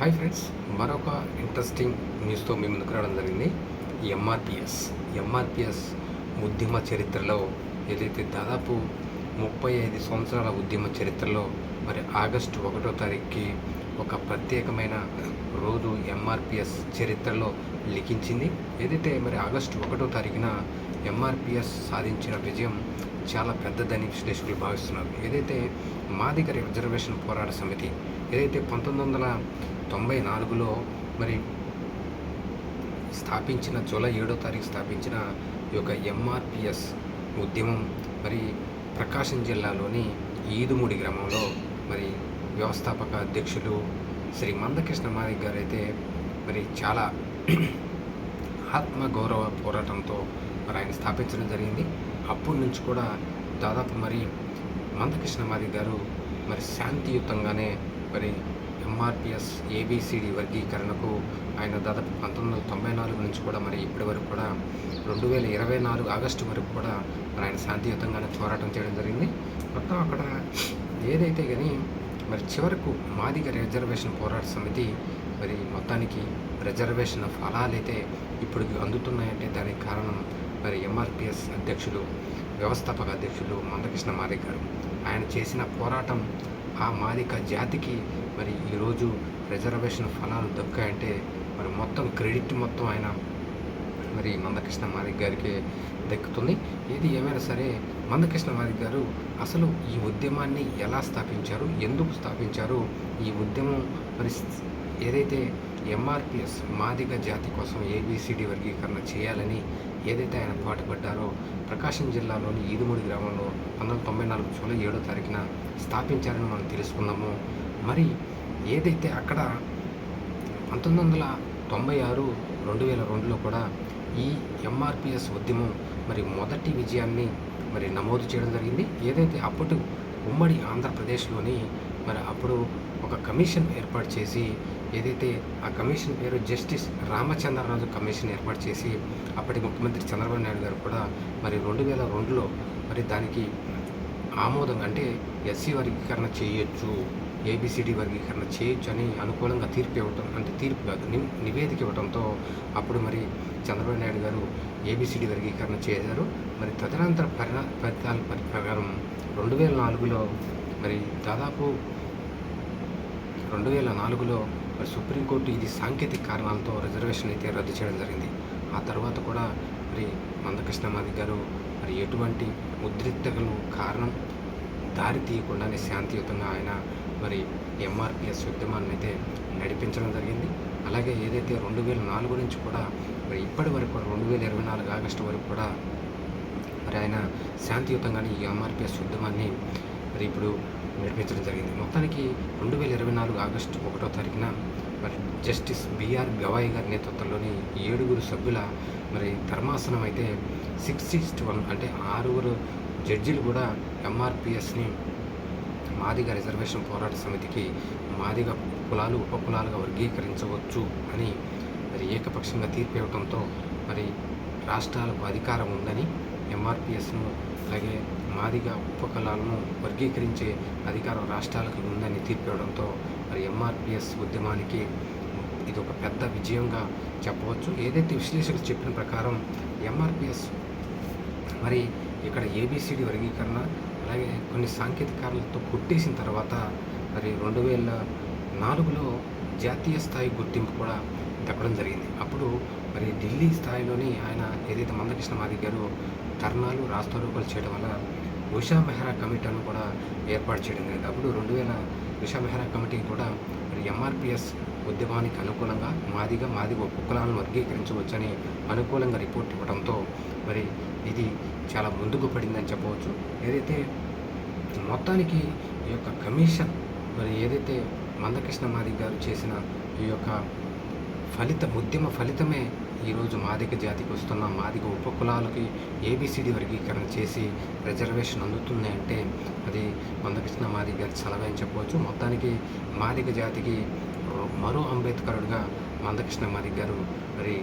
Hi friends, మరొక interesting న్యూస్తో మీ ముందుకు రావడం జరిగింది. ఎంఆర్పిఎస్ ఉద్యమ చరిత్రలో ఏదైతే దాదాపు 35 సంవత్సరాల ఉద్యమ చరిత్రలో మరి ఆగస్టు 1వ తారీఖుకి ఒక ప్రత్యేకమైన రోజు ఎంఆర్పిఎస్ చరిత్రలో లిఖించింది. ఏదైతే మరి ఆగస్టు 1వ తారీఖున ఎంఆర్పిఎస్ సాధించిన విజయం చాలా పెద్దదని విశ్లేషకులు భావిస్తున్నారు. ఏదైతే మాదిగ రిజర్వేషన్ పోరాట సమితి ఏదైతే 1994లో మరి స్థాపించిన జూలై 7వ తారీఖు స్థాపించిన ఈ యొక్క ఎంఆర్పిఎస్ ఉద్యమం మరి ప్రకాశం జిల్లాలోని ఈదుమూడి గ్రామంలో మరి వ్యవస్థాపక అధ్యక్షులు శ్రీ మందకృష్ణ మాదిగ గారు అయితే మరి చాలా ఆత్మగౌరవ పోరాటంతో మరి ఆయన స్థాపించడం జరిగింది. అప్పటి నుంచి కూడా దాదాపు మరి మందకృష్ణ మాదిగ గారు మరి శాంతియుతంగానే మరి ఎంఆర్పిఎస్ ఏబిసిడి వర్గీకరణకు ఆయన దాదాపు 1994 నుంచి కూడా మరి ఇప్పటి వరకు కూడా 2024 ఆగస్టు వరకు కూడా మరి ఆయన శాంతియుతంగానే పోరాటం చేయడం జరిగింది. మొత్తం అక్కడ ఏదైతే కానీ మరి చివరకు మాదిగ రిజర్వేషన్ పోరాట సమితి మరి మొత్తానికి రిజర్వేషన్ ఫలాలైతే ఇప్పుడు అందుతున్నాయంటే దానికి కారణం మరి ఎంఆర్పిఎస్ అధ్యక్షులు వ్యవస్థాపక అధ్యక్షులు మందకృష్ణ మాదిగ గారు. ఆయన చేసిన పోరాటం ఆ మాదిగ జాతికి మరి ఈరోజు రిజర్వేషన్ ఫలాలు దక్కాయంటే మరి మొత్తం క్రెడిట్ మొత్తం ఆయన మరి మందకృష్ణ మాదిగ గారికి దక్కుతుంది. ఏది ఏమైనా సరే మందకృష్ణ మాదిగ గారు అసలు ఈ ఉద్యమాన్ని ఎలా స్థాపించారు, ఎందుకు స్థాపించారు, ఈ ఉద్యమం మరి ఏదైతే ఎంఆర్పిఎస్ మాదిగ జాతి కోసం ఏబిసిడి వర్గీకరణ చేయాలని ఏదైతే ఆయన పాటుపడ్డారో ప్రకాశం జిల్లాలోని ఈదుమూడి గ్రామంలో 1994 జూలై 7వ తారీఖున స్థాపించారని మనం తెలుసుకున్నాము. మరి ఏదైతే అక్కడ 1996, 2002లో కూడా ఈ ఎంఆర్పిఎస్ ఉద్యమం మరి మొదటి విజయాన్ని మరి నమోదు చేయడం జరిగింది. ఏదైతే అప్పటి ఉమ్మడి ఆంధ్రప్రదేశ్లోని మరి అప్పుడు ఒక కమిషన్ ఏర్పాటు చేసి ఏదైతే ఆ కమిషన్ పేరు జస్టిస్ రామచంద్రరాజు కమిషన్ ఏర్పాటు చేసి అప్పటి ముఖ్యమంత్రి చంద్రబాబు నాయుడు గారు కూడా మరి 2002లో మరి దానికి ఆమోదం అంటే ఎస్సీ వర్గీకరణ చేయొచ్చు, ఏబిసిడి వర్గీకరణ చేయొచ్చు అని అనుకూలంగా తీర్పు ఇవ్వటం, అంటే తీర్పు కాదు నివేదిక ఇవ్వడంతో అప్పుడు మరి చంద్రబాబు నాయుడు గారు ఏబిసిడి వర్గీకరణ చేశారు. మరి తదనంతర ఫలితాల ప్రకారం 2004లో మరి దాదాపు 2004లో మరి సుప్రీంకోర్టు ఇది సాంకేతిక కారణాలతో రిజర్వేషన్ అయితే రద్దు చేయడం జరిగింది. ఆ తర్వాత కూడా మరి మందకృష్ణ మాదిగ గారు మరి ఎటువంటి ఉద్రిక్తతలు కారణం దారి తీయకుండానే శాంతియుతంగా ఆయన మరి ఎంఆర్పిఎస్ ఉద్యమాన్ని అయితే నడిపించడం జరిగింది. అలాగే ఏదైతే 2004 నుంచి కూడా మరి ఇప్పటి వరకు 2024 ఆగస్టు వరకు కూడా మరి ఆయన శాంతియుతంగానే ఈ ఎంఆర్పిఎస్ ఉద్యమాన్ని మరి ఇప్పుడు నడిపించడం జరిగింది. మొత్తానికి 2024 ఆగస్టు 1వ తారీఖున మరి జస్టిస్ బిఆర్ గవాయి గారి నేతృత్వంలోని 7 సభ్యుల మరి ధర్మాసనం అయితే 6:1 అంటే 6 జడ్జిలు కూడా ఎంఆర్పిఎస్ని మాదిగ రిజర్వేషన్ పోరాట సమితికి మాదిగ కులాలు ఉపకులాలుగా వర్గీకరించవచ్చు అని మరి ఏకపక్షంగా తీర్పు ఇవ్వడంతో మరి రాష్ట్రాలకు అధికారం ఉందని ఎంఆర్పిఎస్ను అలాగే మాదిగ ఉపకులాలను వర్గీకరించే అధికారం రాష్ట్రాలకు ఉందని తీర్పు ఇవ్వడంతో మరి ఎంఆర్పిఎస్ ఉద్యమానికి ఇది ఒక పెద్ద విజయంగా చెప్పవచ్చు. ఏదైతే విశ్లేషకులు చెప్పిన ప్రకారం ఎంఆర్పిఎస్ మరి ఇక్కడ ఏబిసిడి వర్గీకరణ అలాగే కొన్ని సాంకేతిక కారణాలతో కొట్టేసిన తర్వాత మరి 2004లో జాతీయ స్థాయి గుర్తింపు కూడా దక్కడం జరిగింది. అప్పుడు మరి ఢిల్లీ స్థాయిలోని ఆయన ఏదైతే మందకృష్ణ మాదిగ గారు ధర్నాలు రాస్తారోకోలు చేయడం వల్ల ఉషా మెహ్రా కమిటీను కూడా ఏర్పాటు చేయడం జరిగింది. అప్పుడు 2000 ఉషా మెహ్రా కమిటీ కూడా మరి ఎంఆర్పిఎస్ ఉద్యమానికి అనుకూలంగా మాదిగ ఉపకులాలను వర్గీకరించవచ్చని అనుకూలంగా రిపోర్ట్ ఇవ్వడంతో మరి ఇది చాలా ముందుకు పడిందని చెప్పవచ్చు. ఏదైతే మొత్తానికి ఈ యొక్క కమిషన్ మరి ఏదైతే మందకృష్ణ మాదిగ గారు చేసిన ఈ యొక్క ఉద్యమ ఫలితమే ఈరోజు మాదిగ జాతికి వస్తున్న మాదిగ ఉపకులాలకి ఏబిసిడి వర్గీకరణ చేసి రిజర్వేషన్ అందుతుంది అంటే అది మందకృష్ణ మాదిగ గారి చలవే అని చెప్పవచ్చు. మొత్తానికి మాదిగ జాతికి మరో అంబేద్కరుడుగా మందకృష్ణ మాదిగ గారు మరి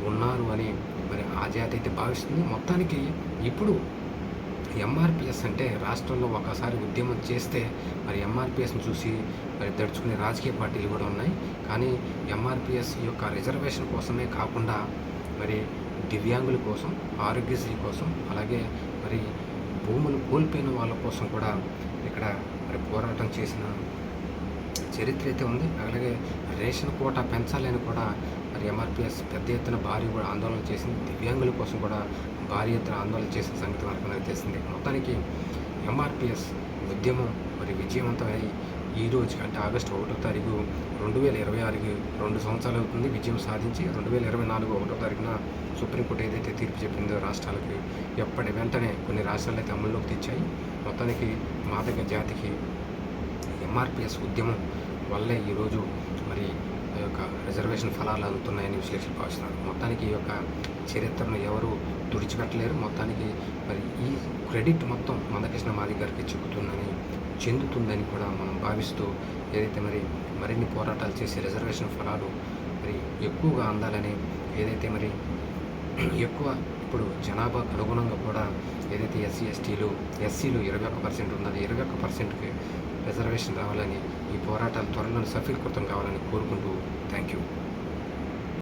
ఉన్నారు అని మరి ఆ జాతి అయితే భావిస్తుంది. మొత్తానికి ఇప్పుడు ఎంఆర్పిఎస్ అంటే రాష్ట్రంలో ఒకసారి ఉద్యమం చేస్తే మరి ఎంఆర్పిఎస్ని చూసి మరి దడుచుకునే రాజకీయ పార్టీలు కూడా ఉన్నాయి. కానీ ఎంఆర్పిఎస్ యొక్క రిజర్వేషన్ కోసమే కాకుండా మరి దివ్యాంగుల కోసం, ఆరోగ్యశ్రీ కోసం, అలాగే మరి భూములు కోల్పోయిన వాళ్ళ కోసం కూడా ఇక్కడ మరి పోరాటం చేసిన చరిత్ర అయితే ఉంది. అలాగే రేషన్ కోటా పెంచాలని కూడా మరి ఎంఆర్పిఎస్ పెద్ద ఎత్తున భారీ కూడా ఆందోళన చేసింది. దివ్యాంగుల కోసం కూడా భారీ ఎత్తున ఆందోళన చేసిన సంగతి మనకు తెలిసింది. మొత్తానికి ఎంఆర్పిఎస్ ఉద్యమం మరి విజయవంతమై ఈ రోజు అంటే ఆగస్టు 1వ తారీఖు 2026కి 2 సంవత్సరాలు అవుతుంది విజయం సాధించి. 2024 1వ తారీఖున సుప్రీంకోర్టు ఏదైతే తీర్పు చెప్పిందో రాష్ట్రాలకి ఎప్పటి వెంటనే కొన్ని రాష్ట్రాలు అయితే అమల్లోకి తెచ్చాయి. మొత్తానికి మాదక జాతికి ఎంఆర్పిఎస్ ఉద్యమం వల్లే ఈరోజు మరి ఈ యొక్క రిజర్వేషన్ ఫలాలు అందుతున్నాయని విశ్లేషణ భావిస్తున్నారు. మొత్తానికి ఈ యొక్క చరిత్రను ఎవరు తుడిచిపెట్టలేరు. మొత్తానికి మరి ఈ క్రెడిట్ మొత్తం మందకృష్ణ మాదిగ గారికి చెందుతుందని కూడా మనం భావిస్తూ ఏదైతే మరి మరిన్ని పోరాటాలు చేసి రిజర్వేషన్ ఫలాలు మరి ఎక్కువగా అందాలని ఏదైతే మరి ఎక్కువ ఇప్పుడు జనాభాకు అనుగుణంగా కూడా ఏదైతే ఎస్సీలు 21% ఉన్నది 21%కి రిజర్వేషన్ రావాలని ఈ పోరాటాలు త్వరలో సఫలీకృతం కావాలని కోరుకుంటూ థ్యాంక్ యూ.